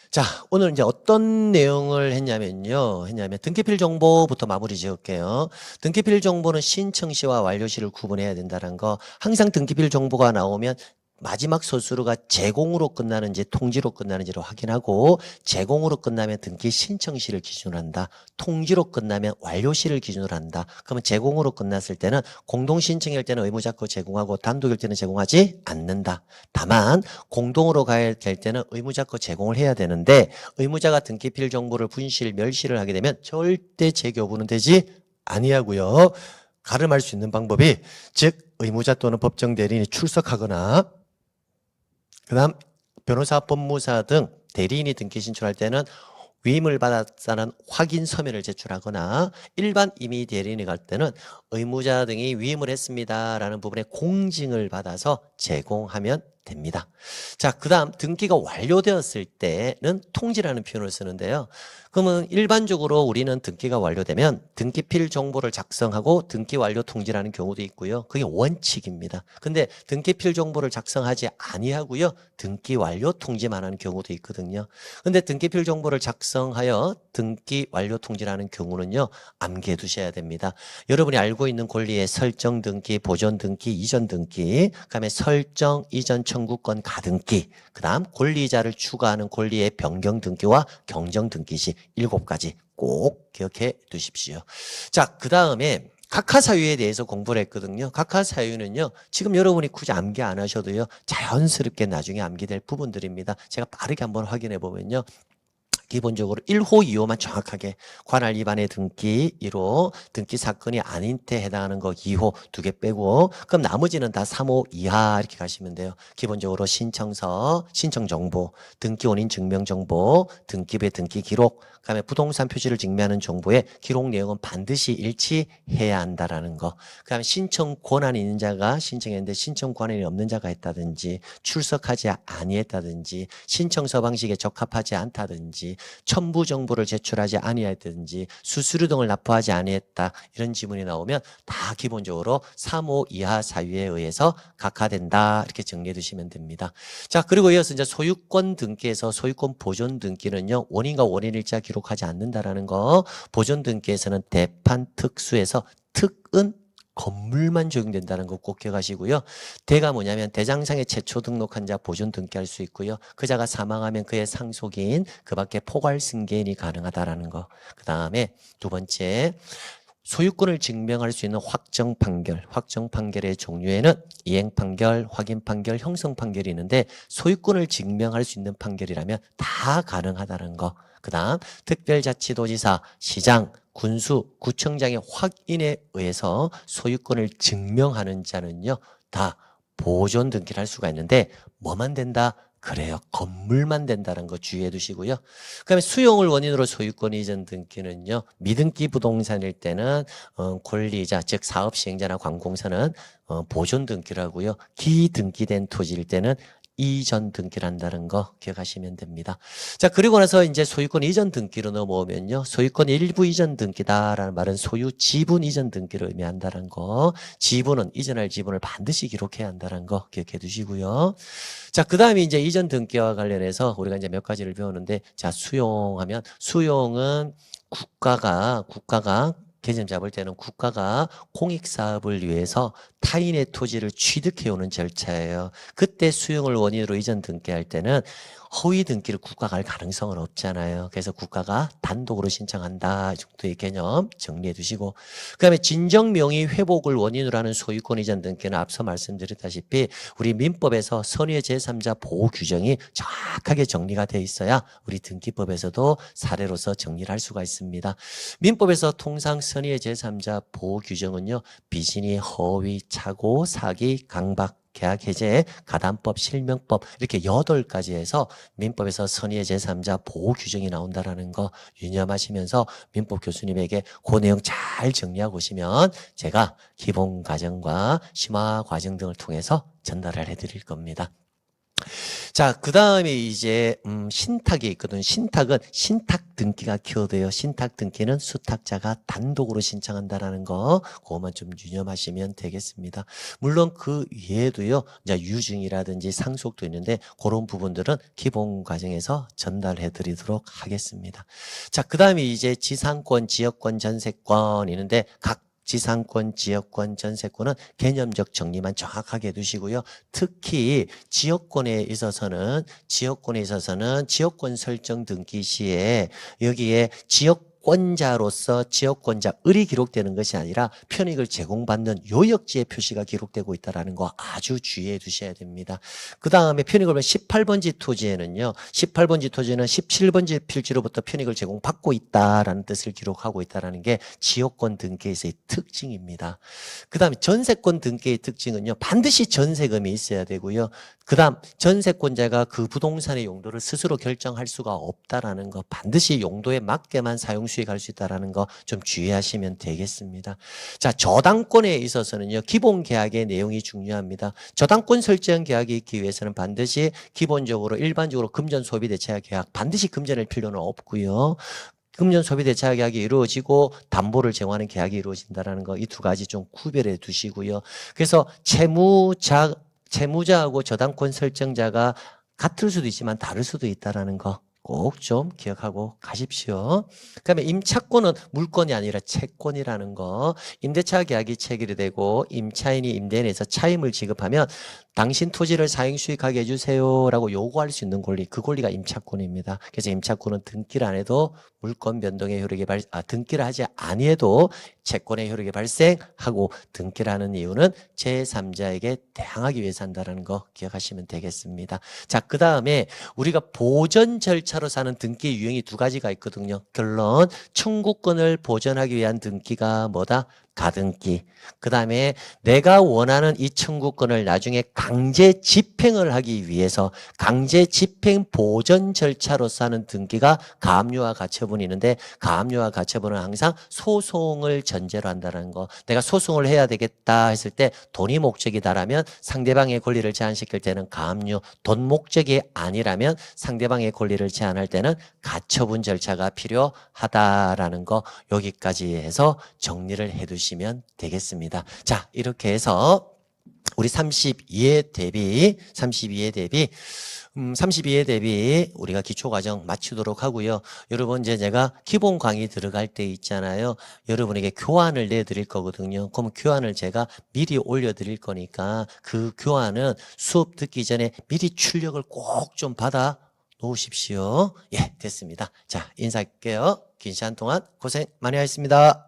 자, 오늘 이제 어떤 내용을 했냐면 등기필 정보부터 마무리 지을게요. 등기필 정보는 신청 시와 완료 시를 구분해야 된다는 거. 항상 등기필 정보가 나오면 마지막 소수루가 제공으로 끝나는지 통지로 끝나는지를 확인하고, 제공으로 끝나면 등기 신청 시를 기준으로 한다. 통지로 끝나면 완료 시를 기준으로 한다. 그러면 제공으로 끝났을 때는 공동 신청일 때는 의무자껏 제공하고 단독일 때는 제공하지 않는다. 다만 공동으로 가야 될 때는 의무자껏 제공을 해야 되는데, 의무자가 등기필 정보를 분실, 멸시를 하게 되면 절대 재교부는 되지 아니하고요. 가름할 수 있는 방법이, 즉 의무자 또는 법정 대리인이 출석하거나, 그 다음 변호사, 법무사 등 대리인이 등기 신청할 때는 위임을 받았다는 확인 서면을 제출하거나, 일반 임의 대리인이 갈 때는 의무자 등이 위임을 했습니다라는 부분에 공증을 받아서 제공하면 됩니다. 자, 그 다음 등기가 완료되었을 때는 통지라는 표현을 쓰는데요. 그러면 일반적으로 우리는 등기가 완료되면 등기필 정보를 작성하고 등기 완료 통지라는 경우도 있고요. 그게 원칙입니다. 근데 등기필 정보를 작성하지 아니하고요, 등기 완료 통지만 하는 경우도 있거든요. 근데 등기필 정보를 작성하여 등기 완료 통지라는 경우는요, 암기해 두셔야 됩니다. 여러분이 알고 있는 권리의 설정 등기, 보존 등기, 이전 등기, 그다음에 설정, 이전 청구권 가등기, 그다음 권리자를 추가하는 권리의 변경 등기와 경정 등기 시 7가지 꼭 기억해 두십시오. 자, 그다음에 각하사유에 대해서 공부를 했거든요. 각하사유는요, 지금 여러분이 굳이 암기 안 하셔도요, 자연스럽게 나중에 암기될 부분들입니다. 제가 빠르게 한번 확인해 보면요, 기본적으로 1호, 2호만 정확하게, 관할 위반의 등기 1호, 등기 사건이 아닌 때 해당하는 거 2호 2개 빼고, 그럼 나머지는 다 3호 이하 이렇게 가시면 돼요. 기본적으로 신청서, 신청정보, 등기 원인 증명정보, 등기부의 등기 기록, 그다음에 부동산 표시를 증명하는 정보의 기록 내용은 반드시 일치해야 한다라는 거. 그다음에 신청 권한이 있는 자가 신청했는데 신청 권한이 없는 자가 했다든지, 출석하지 아니했다든지, 신청서 방식에 적합하지 않다든지, 첨부 정보를 제출하지 아니했다든지, 수수료 등을 납부하지 아니했다, 이런 지문이 나오면 다 기본적으로 3호 이하 사유에 의해서 각하된다, 이렇게 정리해 두시면 됩니다. 자, 그리고 이어서 이제 소유권 등기에서 소유권 보존 등기는요, 원인과 원인일자 기록하지 않는다라는 거. 보존 등기에서는 대판 특수에서 특은 건물만 적용된다는 거 꼭 기억하시고요. 대가 뭐냐면 대장상에 최초 등록한 자 보존 등기할 수 있고요. 그 자가 사망하면 그의 상속인, 그 밖에 포괄 승계인이 가능하다라는 거. 그 다음에 두 번째, 소유권을 증명할 수 있는 확정 판결, 확정 판결의 종류에는 이행 판결, 확인 판결, 형성 판결이 있는데, 소유권을 증명할 수 있는 판결이라면 다 가능하다는 거. 그 다음 특별자치도지사, 시장, 군수, 구청장의 확인에 의해서 소유권을 증명하는 자는요, 다 보존 등기를 할 수가 있는데, 뭐만 된다? 그래요. 건물만 된다는 거 주의해 두시고요. 그다음에 수용을 원인으로 소유권 이전 등기는요, 미등기 부동산일 때는 권리자, 즉 사업 시행자나 관공서는 보존 등기를 하고요. 기등기된 토지일 때는 이전 등기를 한다는 거 기억하시면 됩니다. 자, 그리고 나서 이제 소유권 이전 등기로 넘어오면요, 소유권 일부 이전 등기다라는 말은 소유 지분 이전 등기를 의미한다는 거. 지분은, 이전할 지분을 반드시 기록해야 한다는 거 기억해 두시고요. 자, 그 다음에 이제 이전 등기와 관련해서 우리가 이제 몇 가지를 배우는데, 자, 수용하면, 수용은 국가가 개념 잡을 때는 국가가 공익사업을 위해서 타인의 토지를 취득해오는 절차예요. 그때 수용을 원인으로 이전 등기할 때는 허위 등기를 국가가 할 가능성은 없잖아요. 그래서 국가가 단독으로 신청한다, 이 정도의 개념 정리해 두시고, 그 다음에 진정명의 회복을 원인으로 하는 소유권 이전 등기는 앞서 말씀드렸다시피 우리 민법에서 선의의 제3자 보호 규정이 정확하게 정리가 되어 있어야 우리 등기법에서도 사례로서 정리를 할 수가 있습니다. 민법에서 통상 선의의 제3자 보호 규정은요, 비신의, 허위, 착오, 사기, 강박, 계약 해제, 가담법, 실명법, 이렇게 8가지 해서 민법에서 선의의 제3자 보호 규정이 나온다라는 거 유념하시면서 민법 교수님에게 그 내용 잘 정리하고 오시면 제가 기본 과정과 심화 과정 등을 통해서 전달을 해드릴 겁니다. 자, 그 다음에 이제, 신탁이 있거든. 신탁은 신탁 등기가 키워드예요. 신탁 등기는 수탁자가 단독으로 신청한다라는 거, 그것만 좀 유념하시면 되겠습니다. 물론 그 외에도요, 이제 유증이라든지 상속도 있는데, 그런 부분들은 기본 과정에서 전달해 드리도록 하겠습니다. 자, 그 다음에 이제 지상권, 지역권, 전세권 있는데, 각 지상권, 지역권, 전세권은 개념적 정리만 정확하게 해두시고요. 특히 지역권에 있어서는 지역권 설정 등기 시에 여기에 지역권자로서 지역권자 을이 기록되는 것이 아니라 편익을 제공받는 요역지의 표시가 기록되고 있다는 거 아주 주의해 두셔야 됩니다. 그 다음에 편익을 보면 18번지 토지에는요. 18번지 토지는 17번지 필지로부터 편익을 제공받고 있다라는 뜻을 기록하고 있다는 게 지역권 등기에서의 특징입니다. 그 다음에 전세권 등기의 특징은요. 반드시 전세금이 있어야 되고요. 그 다음 전세권자가 그 부동산의 용도를 스스로 결정할 수가 없다라는 거, 반드시 용도에 맞게만 사용 수익할 수 있다는 거 좀 주의하시면 되겠습니다. 자, 저당권에 있어서는요. 기본 계약의 내용이 중요합니다. 저당권 설정 계약이 있기 위해서는 반드시 기본적으로 일반적으로 금전 소비 대차 계약 반드시 금전할 필요는 없고요. 금전 소비 대차 계약이 이루어지고 담보를 제공하는 계약이 이루어진다는 거, 이 두 가지 좀 구별해 두시고요. 그래서 채무자하고 저당권 설정자가 같을 수도 있지만 다를 수도 있다는 거 꼭 좀 기억하고 가십시오. 그다음에 임차권은 물권이 아니라 채권이라는 거. 임대차 계약이 체결이 되고 임차인이 임대인에서 차임을 지급하면 당신 토지를 사용 수익하게 해주세요라고 요구할 수 있는 권리, 그 권리가 임차권입니다. 그래서 임차권은 등기를 안 해도 물권 변동의 효력이 등기를 하지 아니해도 채권의 효력이 발생하고 등기를 하는 이유는 제3자에게 대항하기 위해서 한다는 거 기억하시면 되겠습니다. 자, 그 다음에 우리가 보전 절차로 사는 등기 유형이 두 가지가 있거든요. 결론, 청구권을 보전하기 위한 등기가 뭐다? 가등기. 그 다음에 내가 원하는 이 청구권을 나중에 강제 집행을 하기 위해서 강제 집행 보전 절차로서 하는 등기가 가압류와 가처분이 있는데, 가압류와 가처분은 항상 소송을 전제로 한다는 거. 내가 소송을 해야 되겠다 했을 때 돈이 목적이다라면 상대방의 권리를 제한시킬 때는 가압류, 돈 목적이 아니라면 상대방의 권리를 제한할 때는 가처분 절차가 필요하다라는 거, 여기까지 해서 정리를 해두시면 되겠습니다. 자, 이렇게 해서 우리 32회 대비 우리가 기초과정 마치도록 하고요. 여러분, 이제 제가 기본 강의 들어갈 때 있잖아요. 여러분에게 교환을 내드릴 거거든요. 그럼 교환을 제가 미리 올려드릴 거니까 그 교환은 수업 듣기 전에 미리 출력을 꼭 좀 받아 놓으십시오. 예, 됐습니다. 자, 인사할게요. 긴 시간 동안 고생 많이 하셨습니다.